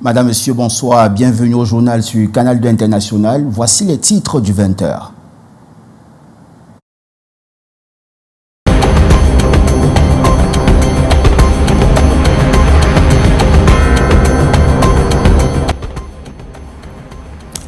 Madame, Monsieur, bonsoir. Bienvenue au journal sur Canal 2 International. Voici les titres du 20h.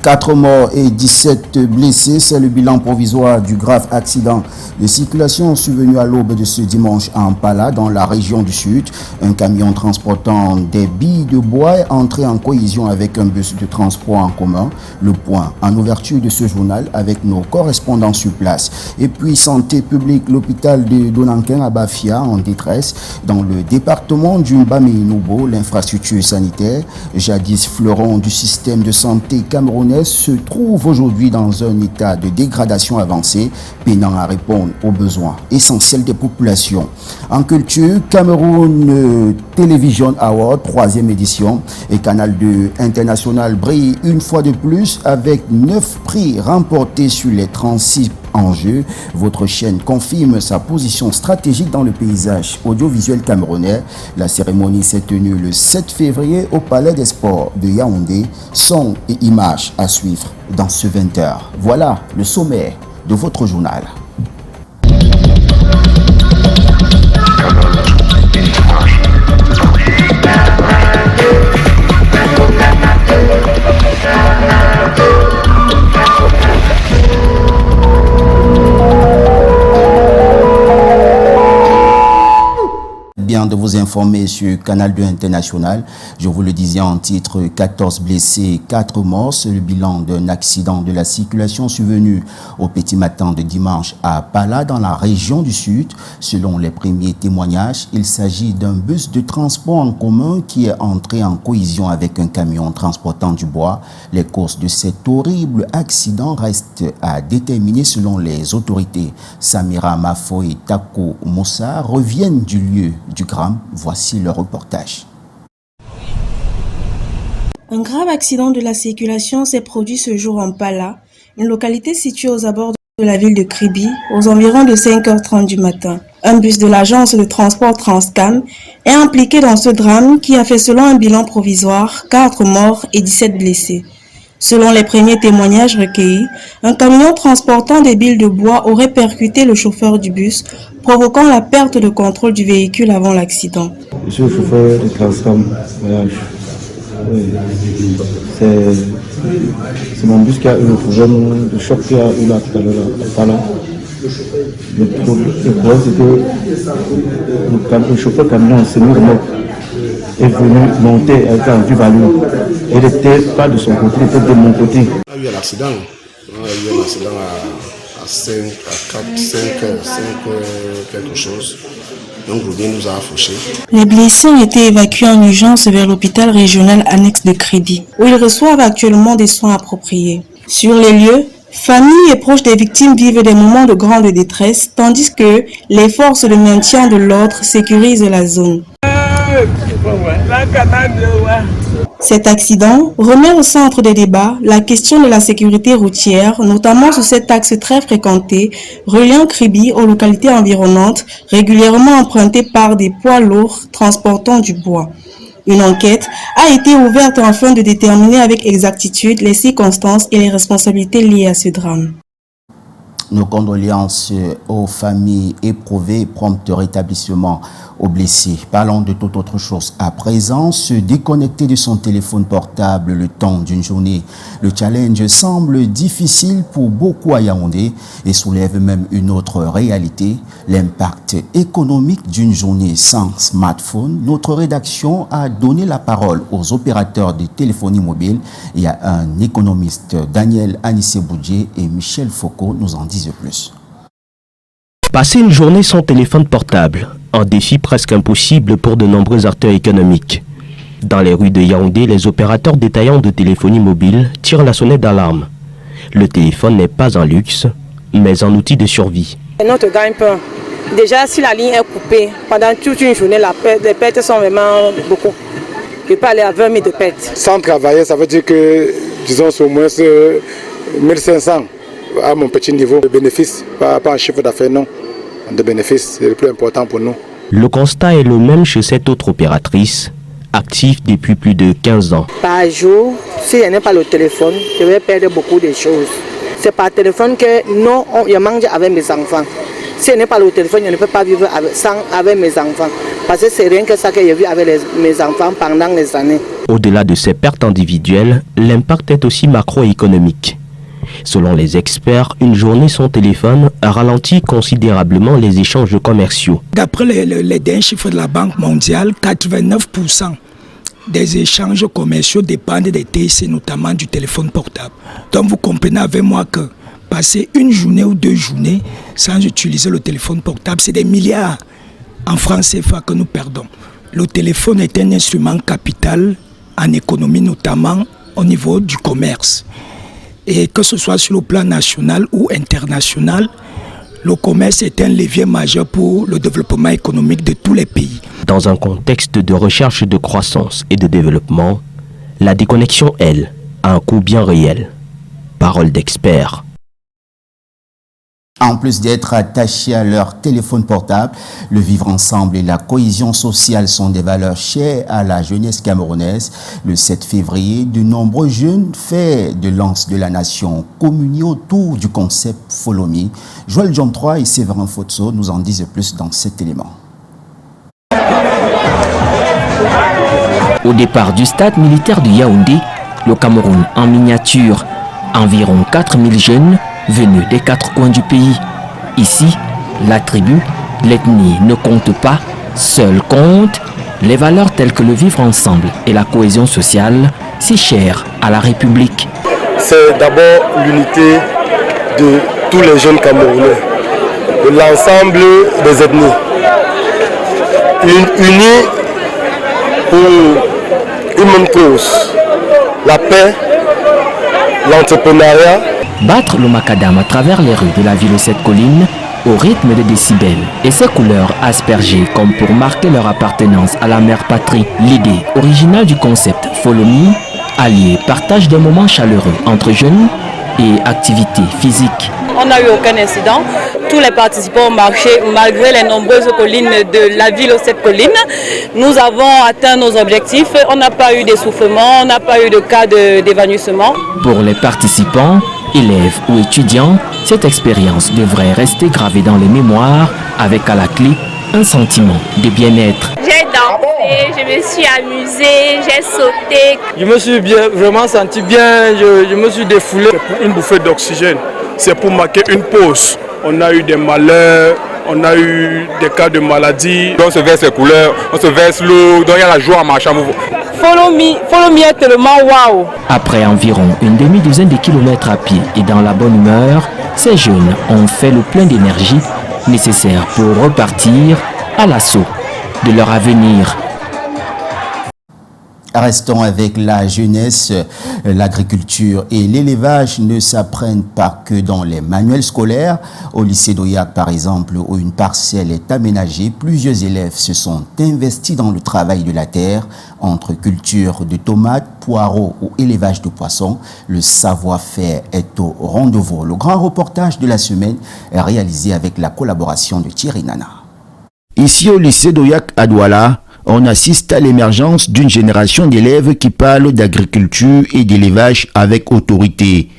Quatre morts et 17 blessés, c'est le bilan provisoire du grave accident de circulation survenu à l'aube de ce dimanche à Ampala, dans la région du Sud. Un camion transportant des billes de bois est entré en collision avec un bus de transport en commun. Le point en ouverture de ce journal avec nos correspondants sur place. Et puis santé publique, l'hôpital de Donankin à Bafia en détresse. Dans le département du Mbamé-Noubo, l'infrastructure sanitaire, jadis fleuron du système de santé camerounais, se trouve aujourd'hui dans un état de dégradation avancée, peinant à répondre aux besoins essentiels des populations. En culture, Cameroun Television Award, 3e édition, et Canal 2 International brille une fois de plus avec 9 prix remportés sur les 36 enjeux. Votre chaîne confirme sa position stratégique dans le paysage audiovisuel camerounais. La cérémonie s'est tenue le 7 février au Palais des Sports de Yaoundé. Son et images à suivre dans ce 20h. Voilà le sommaire de votre journal. Bien de vous informer sur Canal 2 International. Je vous le disais en titre, 14 blessés, 4 morts. C'est le bilan d'un accident de la circulation survenu au petit matin de dimanche à Pala, dans la région du Sud. Selon les premiers témoignages, il s'agit d'un bus de transport en commun qui est entré en collision avec un camion transportant du bois. Les causes de cet horrible accident restent à déterminer selon les autorités. Samira Mafo et Tako Moussa reviennent du lieu du drame. Voici le reportage. Un grave accident de la circulation s'est produit ce jour en Pala, une localité située aux abords de la ville de Kribi, aux environs de 5h30 du matin. Un bus de l'agence de transport Transcam est impliqué dans ce drame qui a fait, selon un bilan provisoire, 4 morts et 17 blessés. Selon les premiers témoignages recueillis, un camion transportant des billes de bois aurait percuté le chauffeur du bus, provoquant la perte de contrôle du véhicule avant l'accident. Je suis le chauffeur de Transcam. Oui. C'est mon bus qui a eu le problème de choc qu'il a eu là tout à l'heure. Le problème, c'est que le chauffeur camion semi-remorque est venu monter avec un du-value. Il n'était pas de son côté, il était de mon côté. Il y a eu un accident. Il y a eu un accident à 5, quelque chose. Donc Robin nous a affauchés. Les blessés ont été évacués en urgence vers l'hôpital régional annexe de Kribi, où ils reçoivent actuellement des soins appropriés. Sur les lieux, familles et proches des victimes vivent des moments de grande détresse, tandis que les forces de maintien de l'ordre sécurisent la zone. Cet accident remet au centre des débats la question de la sécurité routière, notamment sur cet axe très fréquenté, reliant Kribi aux localités environnantes, régulièrement emprunté par des poids lourds transportant du bois. Une enquête a été ouverte afin de déterminer avec exactitude les circonstances et les responsabilités liées à ce drame. Nos condoléances aux familles éprouvées, prompt rétablissement aux blessés. Parlons de toute autre chose. À présent, se déconnecter de son téléphone portable le temps d'une journée. Le challenge semble difficile pour beaucoup à Yaoundé et soulève même une autre réalité, l'impact économique d'une journée sans smartphone. Notre rédaction a donné la parole aux opérateurs de téléphonie mobile et à un économiste, Daniel Anissé-Boudjé, et Michel Foucault nous en disent plus. Passer une journée sans téléphone portable, un défi presque impossible pour de nombreux acteurs économiques. Dans les rues de Yaoundé, les opérateurs détaillants de téléphonie mobile tirent la sonnette d'alarme. Le téléphone n'est pas un luxe, mais un outil de survie. Notre gagne-pain. Déjà, si la ligne est coupée, pendant toute une journée, les pertes sont vraiment beaucoup. Je peux aller à 20 000 de pertes. Sans travailler, ça veut dire que, disons, c'est au moins 1500 à mon petit niveau de bénéfice, pas un chiffre d'affaires, non. De bénéfices, c'est le plus important pour nous. Le constat est le même chez cette autre opératrice, actif depuis plus de 15 ans. Par jour, si je n'ai pas le téléphone, je vais perdre beaucoup de choses. C'est par téléphone que je mange avec mes enfants. Si je n'ai pas le téléphone, je ne peux pas vivre avec mes enfants. Parce que c'est rien que ça que j'ai vu avec mes enfants pendant les années. Au-delà de ces pertes individuelles, l'impact est aussi macroéconomique. Selon les experts, une journée sans téléphone ralentit considérablement les échanges commerciaux. D'après les derniers chiffres de la Banque mondiale, 89% des échanges commerciaux dépendent des TIC, notamment du téléphone portable. Donc vous comprenez avec moi que passer une journée ou 2 journées sans utiliser le téléphone portable, c'est des milliards en francs CFA que nous perdons. Le téléphone est un instrument capital en économie, notamment au niveau du commerce. Et que ce soit sur le plan national ou international, le commerce est un levier majeur pour le développement économique de tous les pays. Dans un contexte de recherche de croissance et de développement, la déconnexion, elle, a un coût bien réel. Parole d'expert. En plus d'être attachés à leur téléphone portable, le vivre ensemble et la cohésion sociale sont des valeurs chères à la jeunesse camerounaise. Le 7 février, de nombreux jeunes fers de lance de la nation communient autour du concept Follow Me. Joël John 3 et Séverin Fotso nous en disent plus dans cet élément. Au départ du stade militaire de Yaoundé, le Cameroun en miniature, environ 4000 jeunes venus des 4 coins du pays. Ici, la tribu, l'ethnie ne compte pas, seul compte les valeurs telles que le vivre ensemble et la cohésion sociale, si chères à la République. C'est d'abord l'unité de tous les jeunes Camerounais, de l'ensemble des ethnies, unis pour une même cause, la paix, l'entrepreneuriat. Battre le macadam à travers les rues de la ville aux 7 collines au rythme de décibels et ses couleurs aspergées comme pour marquer leur appartenance à la mère patrie. L'idée originale du concept Follow Me allier partage des moments chaleureux entre jeunes et activités physiques. On n'a eu aucun incident. Tous les participants ont marché malgré les nombreuses collines de la ville aux 7 collines. Nous avons atteint nos objectifs. On n'a pas eu d'essoufflement, on n'a pas eu de cas d'évanouissement. Pour les participants, élèves ou étudiants, cette expérience devrait rester gravée dans les mémoires avec à la clé un sentiment de bien-être. J'ai dansé, je me suis amusée, j'ai sauté. Je me suis vraiment senti bien, je me suis défoulé. C'est pour une bouffée d'oxygène, c'est pour marquer une pause. On a eu des malheurs, on a eu des cas de maladie. On se verse les couleurs, on se verse l'eau, donc il y a la joie en marchant. Follow me est tellement waouh. Après environ une demi-douzaine de kilomètres à pied et dans la bonne humeur, ces jeunes ont fait le plein d'énergie nécessaire pour repartir à l'assaut de leur avenir. Restons avec la jeunesse. L'agriculture et l'élevage ne s'apprennent pas que dans les manuels scolaires. Au lycée d'Oyac, par exemple, où une parcelle est aménagée, plusieurs élèves se sont investis dans le travail de la terre. Entre culture de tomates, poireaux ou élevage de poissons, le savoir-faire est au rendez-vous. Le grand reportage de la semaine est réalisé avec la collaboration de Thierry Nana. Ici au lycée d'Oyac à Douala, on assiste à l'émergence d'une génération d'élèves qui parlent d'agriculture et d'élevage avec autorité.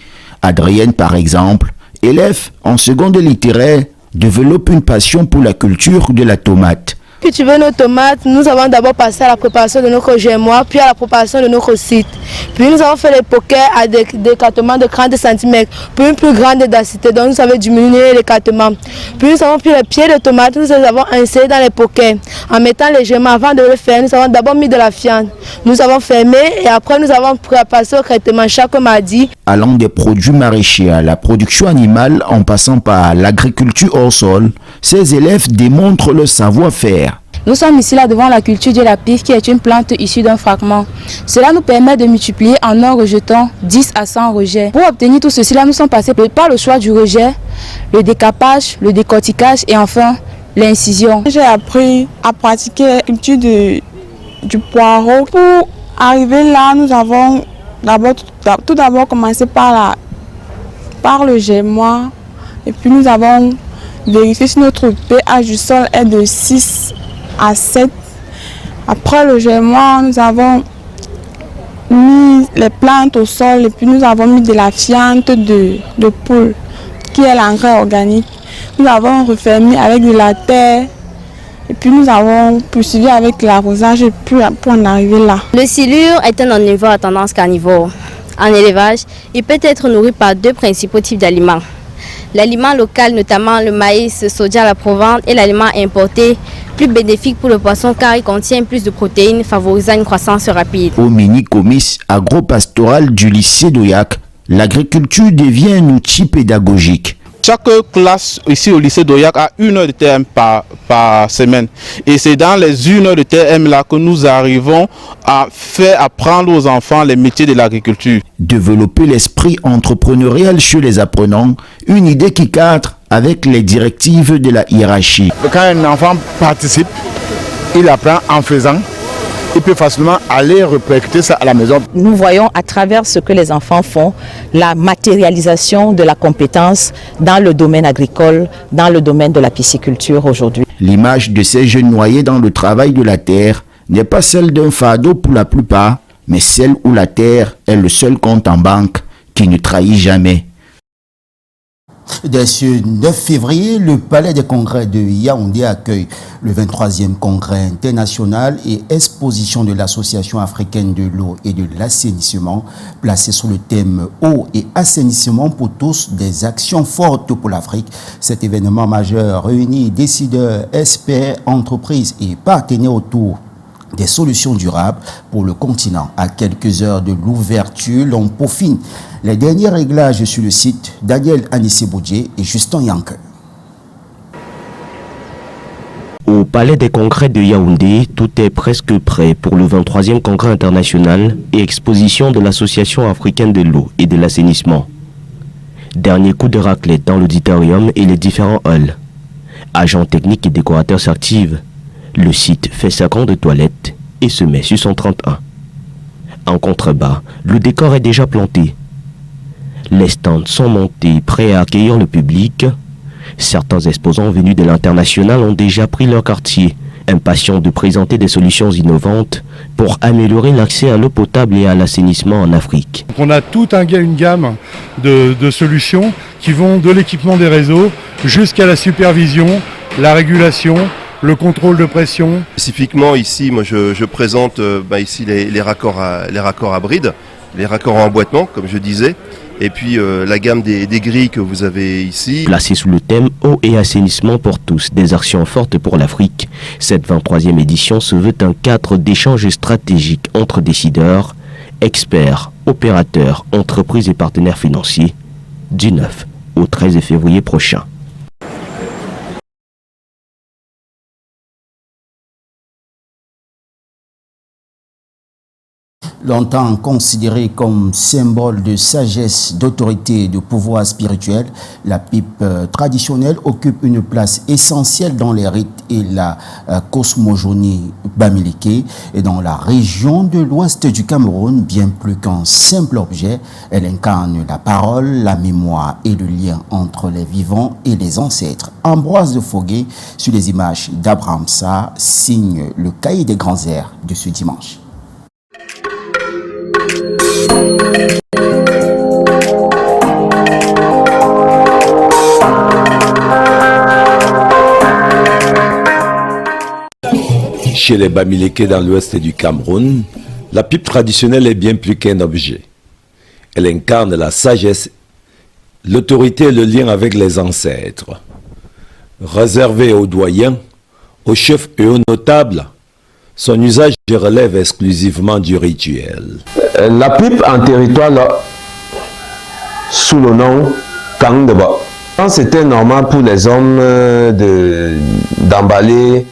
Adrienne, par exemple, élève en seconde littéraire, développe une passion pour la culture de la tomate. Cultiver nos tomates, nous avons d'abord passé à la préparation de notre gémois, puis à la préparation de notre site. Puis nous avons fait les poquets à des écartements de 30 cm, puis une plus grande densité, donc nous avons diminué l'écartement. Puis nous avons pris les pieds de tomates, nous les avons insérés dans les poquets. En mettant les gémois, avant de le faire, nous avons d'abord mis de la fiente. Nous avons fermé et après nous avons passé au traitement chaque mardi. Allant des produits maraîchers à la production animale en passant par l'agriculture hors sol, ces élèves démontrent le savoir-faire. Nous sommes ici là devant la culture de la pive qui est une plante issue d'un fragment. Cela nous permet de multiplier en un rejeton 10 à 100 rejets. Pour obtenir tout ceci là, nous sommes passés par le choix du rejet, le décapage, le décortiquage et enfin l'incision. J'ai appris à pratiquer la culture du poireau. Pour arriver là, nous avons tout d'abord commencé par le gémois et puis nous avons vérifié si notre pH du sol est de 6 à 7. Après le gémois, nous avons mis les plantes au sol et puis nous avons mis de la fiente de poule qui est l'engrais organique. Nous avons refermé avec de la terre et puis nous avons poursuivi avec l'arrosage pour en arriver là. Le silure est un omnivore à tendance carnivore. En élevage, il peut être nourri par deux principaux types d'aliments. L'aliment local, notamment le maïs, soja, la Provence, et l'aliment importé, plus bénéfique pour le poisson car il contient plus de protéines, favorisant une croissance rapide. Au mini-comice agro-pastoral du lycée d'Oyac, l'agriculture devient un outil pédagogique. Chaque classe ici au lycée d'Oyac a 1 heure de TM par semaine. Et c'est dans les 1 heure de TM là que nous arrivons à faire apprendre aux enfants les métiers de l'agriculture. Développer l'esprit entrepreneurial chez les apprenants, une idée qui cadre avec les directives de la hiérarchie. Quand un enfant participe, il apprend en faisant. Il peut facilement aller répercuter ça à la maison. Nous voyons à travers ce que les enfants font, la matérialisation de la compétence dans le domaine agricole, dans le domaine de la pisciculture aujourd'hui. L'image de ces jeunes noyés dans le travail de la terre n'est pas celle d'un fardeau pour la plupart, mais celle où la terre est le seul compte en banque qui ne trahit jamais. Dès ce 9 février, le Palais des Congrès de Yaoundé accueille le 23e Congrès international et exposition de l'Association africaine de l'eau et de l'assainissement, placé sous le thème « Eau et assainissement pour tous, des actions fortes pour l'Afrique ». Cet événement majeur réunit décideurs, experts, entreprises et partenaires autour des solutions durables pour le continent. À quelques heures de l'ouverture, l'on peaufine les derniers réglages sur le site. Daniel Anissé-Boudjé et Justin Yanke. Au Palais des Congrès de Yaoundé, tout est presque prêt pour le 23e Congrès international et exposition de l'Association africaine de l'eau et de l'assainissement. Dernier coup de raclette dans l'auditorium et les différents halls. Agents techniques et décorateurs s'activent. Le site fait sa grande toilette et se met sur son 31. En contrebas, le décor est déjà planté. Les stands sont montés, prêts à accueillir le public. Certains exposants venus de l'international ont déjà pris leur quartier, impatients de présenter des solutions innovantes pour améliorer l'accès à l'eau potable et à l'assainissement en Afrique. On a toute une gamme de solutions qui vont de l'équipement des réseaux jusqu'à la supervision, la régulation, le contrôle de pression. Spécifiquement ici, moi je présente ici les raccords à bride, les raccords en emboîtement comme je disais, et puis la gamme des grilles que vous avez ici. Placé sous le thème eau et assainissement pour tous, des actions fortes pour l'Afrique, cette 23e édition se veut un cadre d'échange stratégique entre décideurs, experts, opérateurs, entreprises et partenaires financiers du 9 au 13 février prochain. Longtemps considérée comme symbole de sagesse, d'autorité et de pouvoir spirituel, la pipe traditionnelle occupe une place essentielle dans les rites et la cosmogonie bamileke. Et dans la région de l'ouest du Cameroun, bien plus qu'un simple objet, elle incarne la parole, la mémoire et le lien entre les vivants et les ancêtres. Ambroise de Foguet, sur les images d'Abraham Sarr, signe le cahier des grands airs de ce dimanche. Chez les Bamileke dans l'ouest du Cameroun, la pipe traditionnelle est bien plus qu'un objet. Elle incarne la sagesse, l'autorité et le lien avec les ancêtres. Réservée aux doyens, aux chefs et aux notables, son usage relève exclusivement du rituel. La pipe en territoire sous le nom Kangdeba. C'était normal pour les hommes d'emballer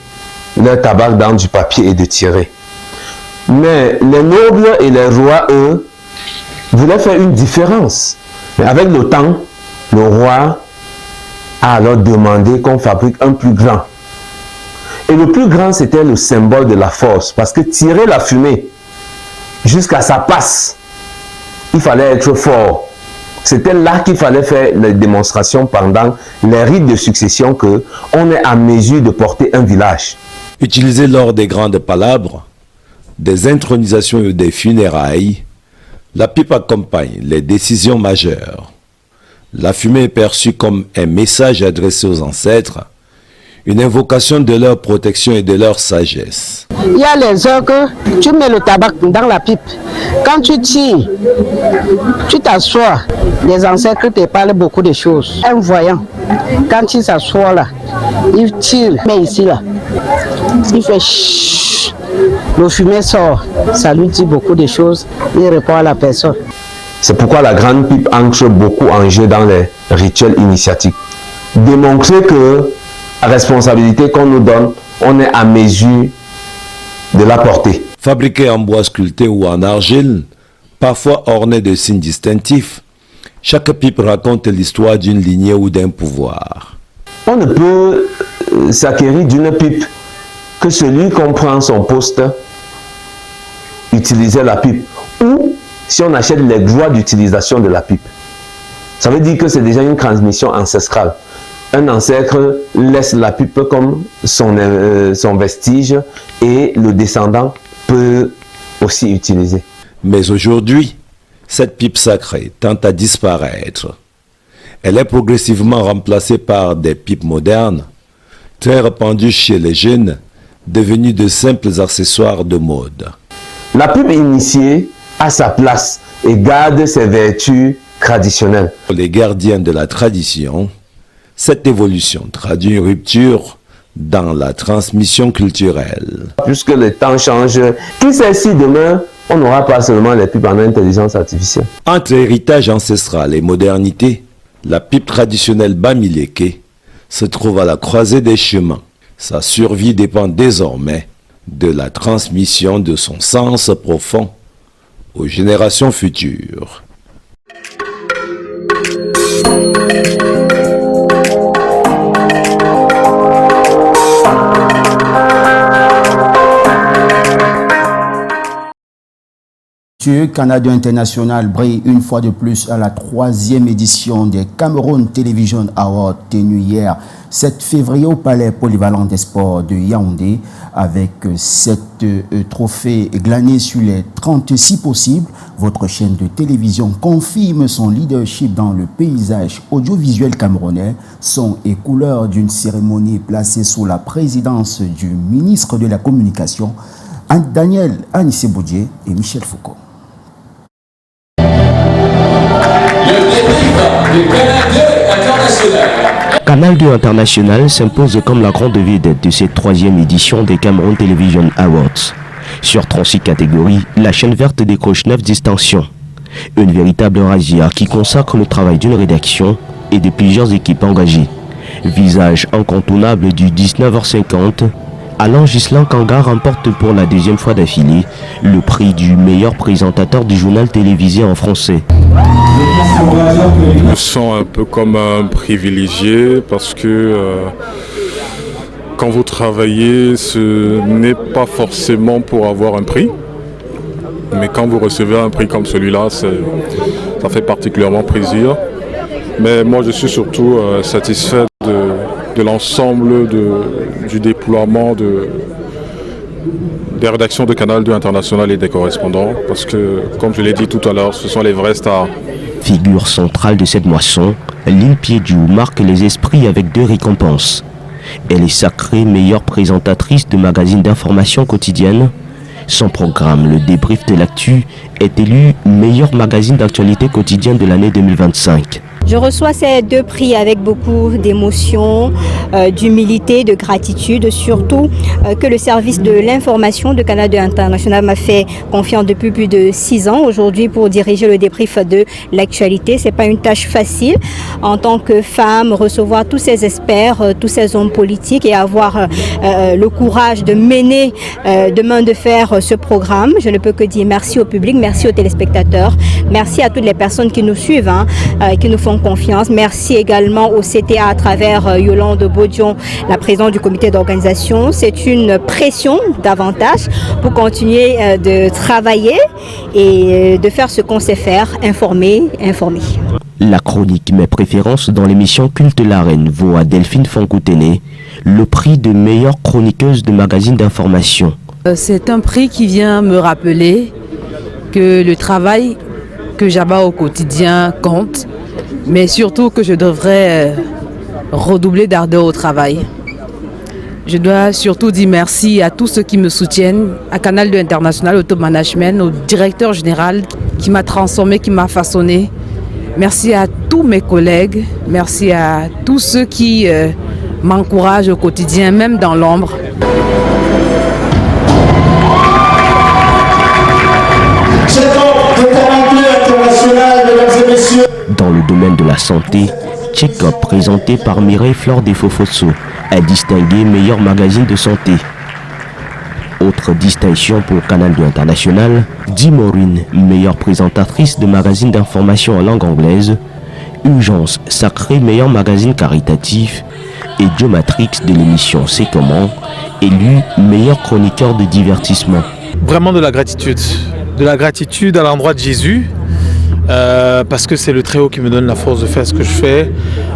leur tabac dans du papier et de tirer. Mais les nobles et les rois, eux, voulaient faire une différence. Mais avec le temps, le roi a alors demandé qu'on fabrique un plus grand. Et le plus grand, c'était le symbole de la force. Parce que tirer la fumée jusqu'à sa passe, il fallait être fort. C'était là qu'il fallait faire les démonstrations pendant les rites de succession qu'on est en mesure de porter un village. Utilisé lors des grandes palabres, des intronisations et des funérailles, la pipe accompagne les décisions majeures. La fumée est perçue comme un message adressé aux ancêtres, une invocation de leur protection et de leur sagesse. Il y a les heures que tu mets le tabac dans la pipe. Quand tu tires, tu t'assois. Les ancêtres te parlent beaucoup de choses. Un voyant, quand il s'assoit là, il tire, mais ici là, il fait chut. Le fumée sort, ça lui dit beaucoup de choses, il répond à la personne. C'est pourquoi la grande pipe entre beaucoup en jeu dans les rituels initiatiques. Démontrer que la responsabilité qu'on nous donne, on est à mesure de la porter. Fabriquée en bois sculpté ou en argile, parfois ornée de signes distinctifs, chaque pipe raconte l'histoire d'une lignée ou d'un pouvoir. On ne peut s'acquérir d'une pipe que celui qui prend son poste utiliser la pipe, ou si on achète les droits d'utilisation de la pipe. Ça veut dire que c'est déjà une transmission ancestrale. Un ancêtre laisse la pipe comme son vestige et le descendant peut aussi utiliser. Mais aujourd'hui, cette pipe sacrée tend à disparaître. Elle est progressivement remplacée par des pipes modernes, très répandues chez les jeunes, devenues de simples accessoires de mode. La pipe initiée a sa place et garde ses vertus traditionnelles. Pour les gardiens de la tradition, cette évolution traduit une rupture dans la transmission culturelle. Puisque le temps change, qui sait si demain, on n'aura pas seulement les pipes en intelligence artificielle. Entre héritage ancestral et modernité, la pipe traditionnelle Bamileke se trouve à la croisée des chemins. Sa survie dépend désormais de la transmission de son sens profond aux générations futures. Canada International brille une fois de plus à la 3e édition des Cameroun Television Awards tenue hier 7 février au Palais Polyvalent des Sports de Yaoundé avec 7 trophées glanés sur les 36 possibles. Votre chaîne de télévision confirme son leadership dans le paysage audiovisuel camerounais, son et couleurs d'une cérémonie placée sous la présidence du ministre de la Communication, Daniel Anissé-Boudier et Michel Foucault. Canal 2 International s'impose comme la grande vedette de cette 3e édition des Cameroun Television Awards. Sur 36 catégories, la chaîne verte décroche 9 distinctions. Une véritable razzia qui consacre le travail d'une rédaction et de plusieurs équipes engagées. Visage incontournable du 19h50, Alain Ghislain Kanga remporte pour la 2e fois d'affilée le prix du meilleur présentateur du journal télévisé en français. Je me sens un peu comme un privilégié parce que quand vous travaillez, ce n'est pas forcément pour avoir un prix. Mais quand vous recevez un prix comme celui-là, ça fait particulièrement plaisir. Mais moi, je suis surtout satisfait de l'ensemble du déploiement des rédactions de Canal 2 International et des correspondants. Parce que, comme je l'ai dit tout à l'heure, ce sont les vrais stars. Figure centrale de cette moisson, Lynn Piedjou marque les esprits avec 2 récompenses. Elle est sacrée meilleure présentatrice de magazine d'information quotidienne. Son programme, le débrief de l'actu, est élu meilleur magazine d'actualité quotidienne de l'année 2025. Je reçois ces 2 prix avec beaucoup d'émotion, d'humilité, de gratitude, surtout que le service de l'information de Canal 2 International m'a fait confiance depuis plus de 6 ans aujourd'hui pour diriger le débrief de l'actualité. Ce n'est pas une tâche facile en tant que femme, recevoir tous ces experts, tous ces hommes politiques et avoir le courage de mener de main de fer ce programme. Je ne peux que dire merci au public, merci aux téléspectateurs, merci à toutes les personnes qui nous suivent, qui nous font confiance. Merci également au CTA à travers Yolande Bodion, la présidente du comité d'organisation. C'est une pression davantage pour continuer de travailler et de faire ce qu'on sait faire, informer. La chronique Mes préférences dans l'émission Culte la Reine vaut à Delphine Fonkoutene le prix de meilleure chroniqueuse de magazine d'information. C'est un prix qui vient me rappeler que le travail que j'abats au quotidien compte, mais surtout que je devrais redoubler d'ardeur au travail. Je dois surtout dire merci à tous ceux qui me soutiennent, à Canal 2 International, au top management, au directeur général qui m'a transformé, qui m'a façonné. Merci à tous mes collègues, merci à tous ceux qui m'encouragent au quotidien, même dans l'ombre. Dans le domaine de la santé, Check-up présenté par Mireille Flore Desfofosso est distingué meilleur magazine de santé. Autre distinction pour Canal 2 International, Di Maureen, meilleure présentatrice de magazine d'information en langue anglaise, Urgence, sacré meilleur magazine caritatif, et Joe Matrix de l'émission C'est comment, élu meilleur chroniqueur de divertissement. Vraiment de la gratitude à l'endroit de Jésus, parce que c'est le Très-Haut qui me donne la force de faire ce que je fais.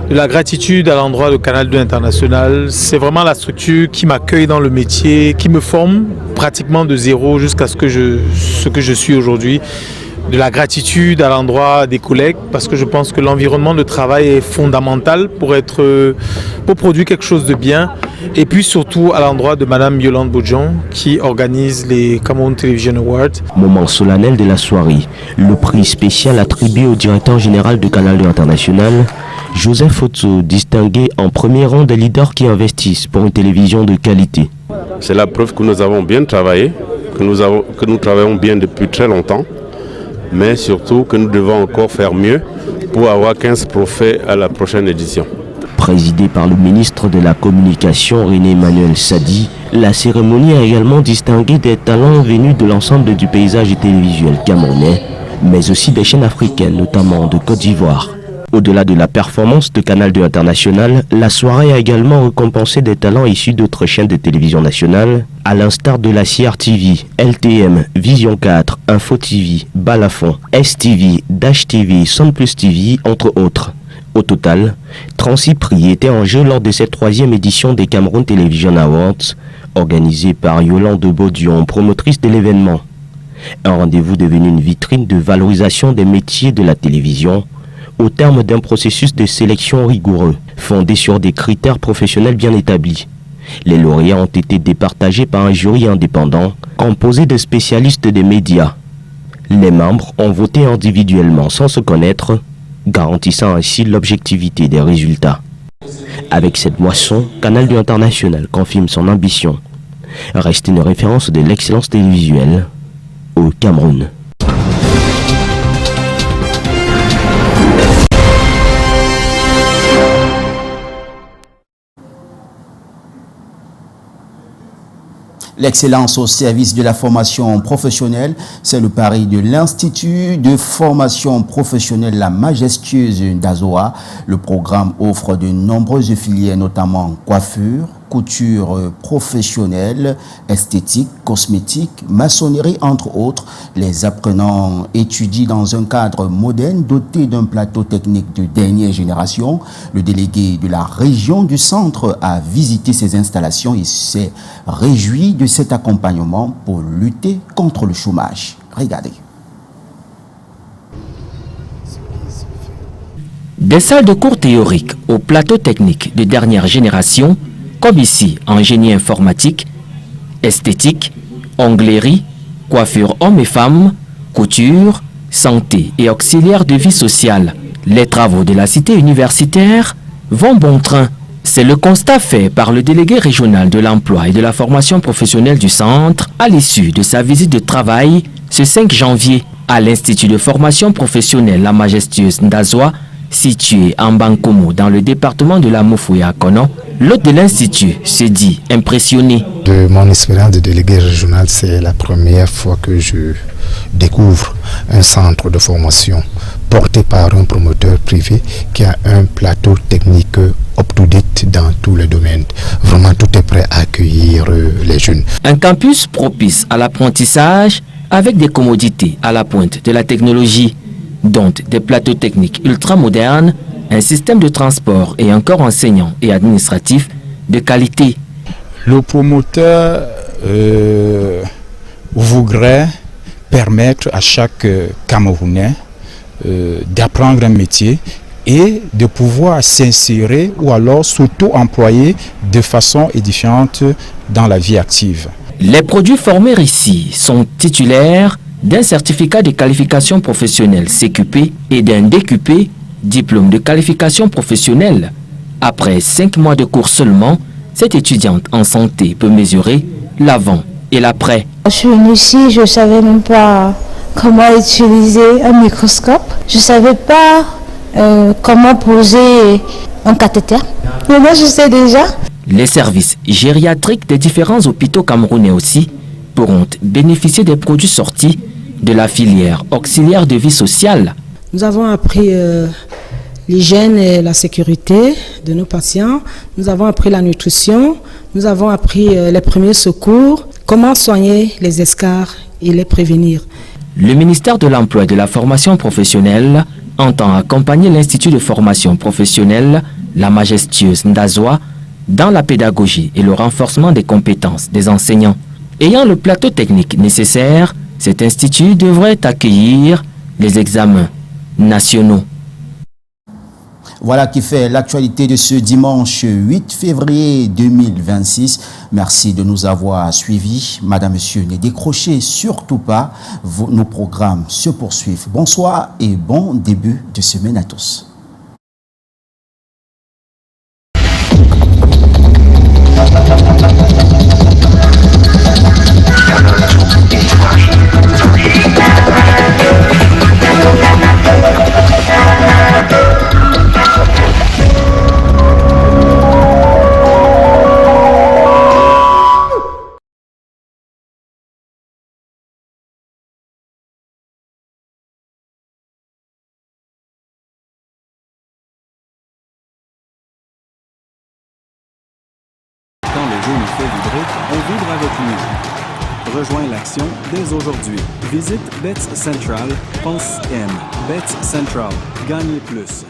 De la gratitude à l'endroit de Canal 2 International, c'est vraiment la structure qui m'accueille dans le métier, qui me forme pratiquement de zéro jusqu'à ce que je suis aujourd'hui. De la gratitude à l'endroit des collègues, parce que je pense que l'environnement de travail est fondamental pour produire quelque chose de bien. Et puis surtout à l'endroit de Madame Yolande Bodjon qui organise les Cameroun Television Awards. Moment solennel de la soirée, le prix spécial attribué au directeur général de Canal 2 International, Joseph Fotso, distingué en premier rang des leaders qui investissent pour une télévision de qualité. C'est la preuve que nous avons bien travaillé, que nous travaillons bien depuis très longtemps, mais surtout que nous devons encore faire mieux pour avoir 15 trophées à la prochaine édition. Présidée par le ministre de la Communication René Emmanuel Sadi, la cérémonie a également distingué des talents venus de l'ensemble du paysage télévisuel camerounais, mais aussi des chaînes africaines, notamment de Côte d'Ivoire. Au-delà de la performance de Canal 2 International, la soirée a également récompensé des talents issus d'autres chaînes de télévision nationales, à l'instar de la CRTV, LTM, Vision 4, Info TV, Balafon, STV, Dash TV, Sun Plus TV, entre autres. Au total, 36 prix étaient en jeu lors de cette 3e édition des Cameroun Television Awards, organisée par Yolande Bodion, promotrice de l'événement. Un rendez-vous devenu une vitrine de valorisation des métiers de la télévision, au terme d'un processus de sélection rigoureux, fondé sur des critères professionnels bien établis. Les lauréats ont été départagés par un jury indépendant, composé de spécialistes des médias. Les membres ont voté individuellement sans se connaître, garantissant ainsi l'objectivité des résultats. Avec cette moisson, Canal 2 International confirme son ambition. Reste une référence de l'excellence télévisuelle au Cameroun. L'excellence au service de la formation professionnelle, c'est le pari de l'Institut de formation professionnelle La Majestueuse d'Azoa. Le programme offre de nombreuses filières, notamment coiffure, couture professionnelle, esthétique, cosmétique, maçonnerie, entre autres. Les apprenants étudient dans un cadre moderne doté d'un plateau technique de dernière génération. Le délégué de la région du centre a visité ces installations et s'est réjoui de cet accompagnement pour lutter contre le chômage. Regardez. Des salles de cours théoriques au plateau technique de dernière génération, comme ici en génie informatique, esthétique, onglerie, coiffure hommes et femmes, couture, santé et auxiliaire de vie sociale. Les travaux de la cité universitaire vont bon train. C'est le constat fait par le délégué régional de l'emploi et de la formation professionnelle du centre à l'issue de sa visite de travail ce 5 janvier à l'Institut de formation professionnelle La Majestueuse d'Azoa, situé en Bankomo dans le département de la Mofouya-Kono. L'hôte de l'Institut se dit impressionné. De mon expérience de délégué régional, c'est la première fois que je découvre un centre de formation porté par un promoteur privé qui a un plateau technique up-to-date dans tous les domaines. Vraiment, tout est prêt à accueillir les jeunes. Un campus propice à l'apprentissage avec des commodités à la pointe de la technologie, dont des plateaux techniques ultra-modernes, un système de transport et un corps enseignant et administratif de qualité. Le promoteur voudrait permettre à chaque Camerounais d'apprendre un métier et de pouvoir s'insérer ou alors s'auto-employer de façon édifiante dans la vie active. Les produits formés ici sont titulaires d'un certificat de qualification professionnelle CQP et d'un DQP, diplôme de qualification professionnelle. Après 5 mois de cours seulement, cette étudiante en santé peut mesurer l'avant et l'après. Je suis venue ici, je ne savais même pas comment utiliser un microscope. Je ne savais pas comment poser un cathéter. Mais moi, je sais déjà. Les services gériatriques des différents hôpitaux camerounais aussi pourront bénéficier des produits sortis de la filière auxiliaire de vie sociale. Nous avons appris l'hygiène et la sécurité de nos patients. Nous avons appris la nutrition. Nous avons appris les premiers secours, comment soigner les escarres et les prévenir. Le ministère de l'Emploi et de la Formation professionnelle entend accompagner l'Institut de formation professionnelle, la majestueuse Ndazoa, dans la pédagogie et le renforcement des compétences des enseignants. Ayant le plateau technique nécessaire, cet institut devrait accueillir les examens nationaux. Voilà qui fait l'actualité de ce dimanche 8 février 2026. Merci de nous avoir suivis. Madame, Monsieur, ne décrochez surtout pas. Nos programmes se poursuivent. Bonsoir et bon début de semaine à tous. Quand le jeu nous fait vibrer, on vibre avec lui. Rejoins l'action dès aujourd'hui. Visite Bets Central, pense M. Bets Central. Gagnez plus.